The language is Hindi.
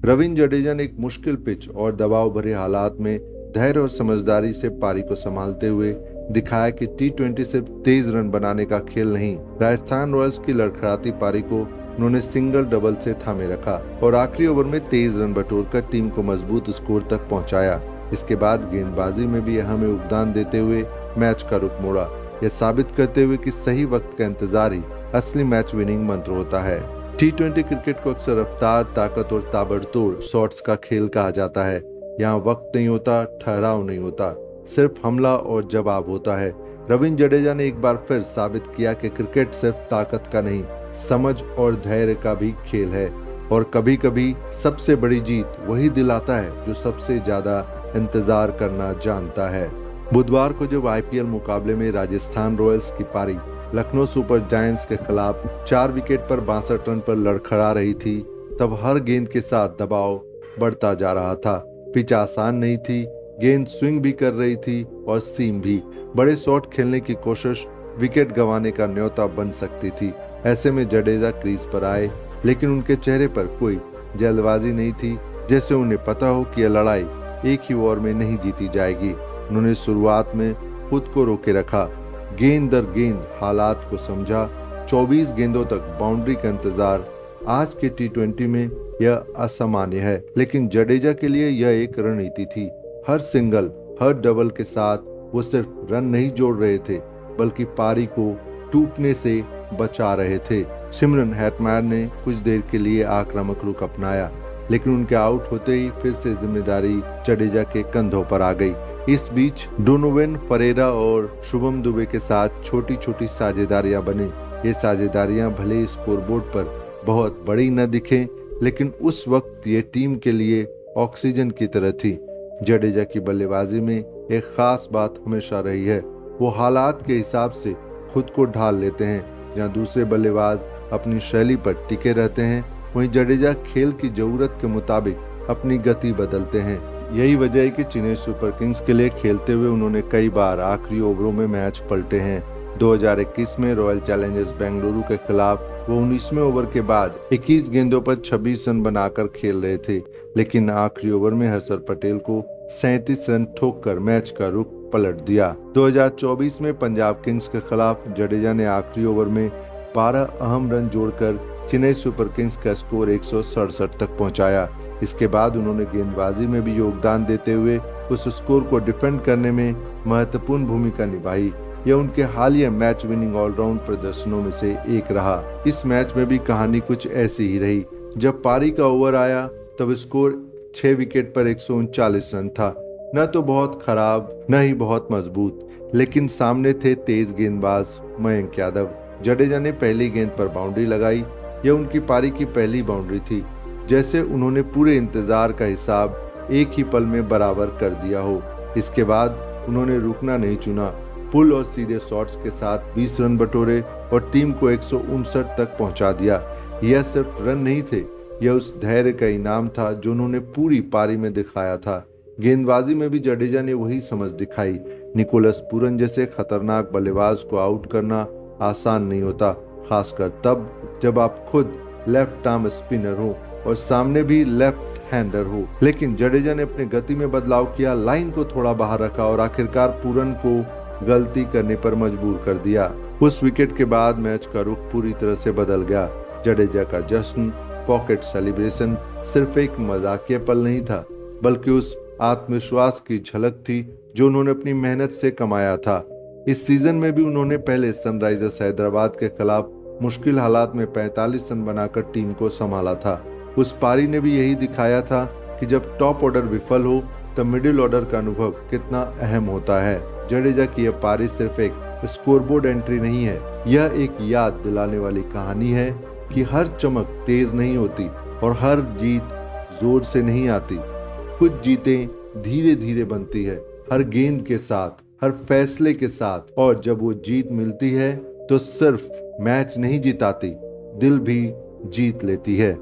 रविंद्र जडेजा ने एक मुश्किल पिच और दबाव भरे हालात में धैर्य और समझदारी से पारी को संभालते हुए दिखाया कि टी20 सिर्फ तेज रन बनाने का खेल नहीं। राजस्थान रॉयल्स की लड़खड़ाती पारी को उन्होंने सिंगल डबल से थामे रखा और आखिरी ओवर में तेज रन बटोरकर टीम को मजबूत स्कोर तक पहुंचाया। इसके बाद गेंदबाजी में भी अहम योगदान देते हुए मैच का रुख मोड़ा, यह साबित करते हुए कि सही वक्त का इंतजार ही असली मैच विनिंग मंत्र होता है। टी20 क्रिकेट को अक्सर रफ्तार, ताकत और ताबड़तोड़ शॉट्स का खेल कहा जाता है। यहाँ वक्त नहीं होता, ठहराव नहीं होता, सिर्फ हमला और जवाब होता है। रविंद्र जडेजा ने एक बार फिर साबित किया कि क्रिकेट सिर्फ ताकत का नहीं, समझ और धैर्य का भी खेल है। और कभी कभी सबसे बड़ी जीत वही दिलाता है जो सबसे ज्यादा इंतजार करना जानता है। बुधवार को जब आईपीएल मुकाबले में राजस्थान रॉयल्स की पारी लखनऊ सुपर जायंट्स के खिलाफ 4 विकेट पर 62 रन पर लड़खड़ा रही थी, तब हर गेंद के साथ दबाव बढ़ता जा रहा था। पिच आसान नहीं थी, गेंद स्विंग भी कर रही थी और सीम भी। बड़े शॉट खेलने की कोशिश विकेट गंवाने का न्योता बन सकती थी। ऐसे में जडेजा क्रीज पर आए, लेकिन उनके चेहरे पर कोई जल्दबाजी नहीं थी, जैसे उन्हें पता हो कि यह लड़ाई एक ही ओवर में नहीं जीती जाएगी। उन्होंने शुरुआत में खुद को रोके रखा, गेंद दर गेंद हालात को समझा। 24 गेंदों तक बाउंड्री का इंतजार आज के टी20 में यह असामान्य है, लेकिन जडेजा के लिए यह एक रणनीति थी। हर सिंगल, हर डबल के साथ वो सिर्फ रन नहीं जोड़ रहे थे, बल्कि पारी को टूटने से बचा रहे थे। सिमरन हेटमायर ने कुछ देर के लिए आक्रामक रुख अपनाया, लेकिन उनके आउट होते ही फिर से जिम्मेदारी जडेजा के कंधों पर आ गई। इस बीच डोनोवन परेरा और शुभम दुबे के साथ छोटी छोटी साझेदारियां बनी। ये साझेदारियां भले स्कोरबोर्ड पर बहुत बड़ी न दिखें, लेकिन उस वक्त ये टीम के लिए ऑक्सीजन की तरह थी। जडेजा की बल्लेबाजी में एक खास बात हमेशा रही है, वो हालात के हिसाब से खुद को ढाल लेते हैं। जहां दूसरे बल्लेबाज अपनी शैली पर टिके रहते हैं, वहीं जडेजा खेल की जरूरत के मुताबिक अपनी गति बदलते हैं। यही वजह है कि चेन्नई सुपर किंग्स के लिए खेलते हुए उन्होंने कई बार आखिरी ओवरों में मैच पलटे हैं। 2021 में रॉयल चैलेंजर्स बेंगलुरु के खिलाफ वो 19वें ओवर के बाद 21 गेंदों पर 26 रन बनाकर खेल रहे थे, लेकिन आखिरी ओवर में हर्षद पटेल को 37 रन ठोककर मैच का रुख पलट दिया। 2024 में पंजाब किंग्स के खिलाफ जडेजा ने आखिरी ओवर में 12 अहम रन जोड़कर चेन्नई सुपर किंग्स का स्कोर 167 तक पहुंचाया। इसके बाद उन्होंने गेंदबाजी में भी योगदान देते हुए उस स्कोर को डिफेंड करने में महत्वपूर्ण भूमिका निभाई। यह उनके हालिया मैच विनिंग ऑलराउंड प्रदर्शनों में से एक रहा। इस मैच में भी कहानी कुछ ऐसी ही रही। जब पारी का ओवर आया तब स्कोर 6 विकेट पर 139 रन था। न तो बहुत खराब, न ही बहुत मजबूत, लेकिन सामने थे तेज गेंदबाज मयंक यादव। जडेजा ने पहली गेंद पर बाउंड्री लगाई। यह उनकी पारी की पहली बाउंड्री थी, जैसे उन्होंने पूरे इंतजार का हिसाब एक ही पल में बराबर कर दिया हो। इसके बाद उन्होंने रुकना नहीं चुना। पुल और सीधे शॉट्स के साथ 20 रन बटोरे और टीम को 159 तक पहुंचा दिया। यह सिर्फ रन नहीं थे, यह उस धैर्य का इनाम था जो उन्होंने पूरी पारी में दिखाया था। गेंदबाजी में भी जडेजा ने वही समझ दिखाई। निकोलस पूरन जैसे खतरनाक बल्लेबाज को आउट करना आसान नहीं होता, खासकर तब जब आप खुद लेफ्ट आर्म स्पिनर हो और सामने भी लेफ्ट हैंडर हो। लेकिन जडेजा ने अपने गति में बदलाव किया, लाइन को थोड़ा बाहर रखा और आखिरकार पूरन को गलती करने पर मजबूर कर दिया। उस विकेट के बाद मैच का रुख पूरी तरह से बदल गया। जडेजा का जश्न, पॉकेट सेलिब्रेशन सिर्फ एक मजाकिया पल नहीं था, बल्कि उस आत्मविश्वास की झलक थी जो उन्होंने अपनी मेहनत से कमाया था। इस सीजन में भी उन्होंने पहले सनराइजर्स हैदराबाद के खिलाफ मुश्किल हालात में 45 रन बनाकर टीम को संभाला था। उस पारी ने भी यही दिखाया था कि जब टॉप ऑर्डर विफल हो तब मिडिल ऑर्डर का अनुभव कितना अहम होता है। जडेजा की यह पारी सिर्फ एक स्कोरबोर्ड एंट्री नहीं है, यह एक याद दिलाने वाली कहानी है कि हर चमक तेज नहीं होती और हर जीत जोर से नहीं आती। कुछ जीतें धीरे धीरे बनती है, हर गेंद के साथ, हर फैसले के साथ। और जब वो जीत मिलती है तो सिर्फ मैच नहीं जिताती, दिल भी जीत लेती है।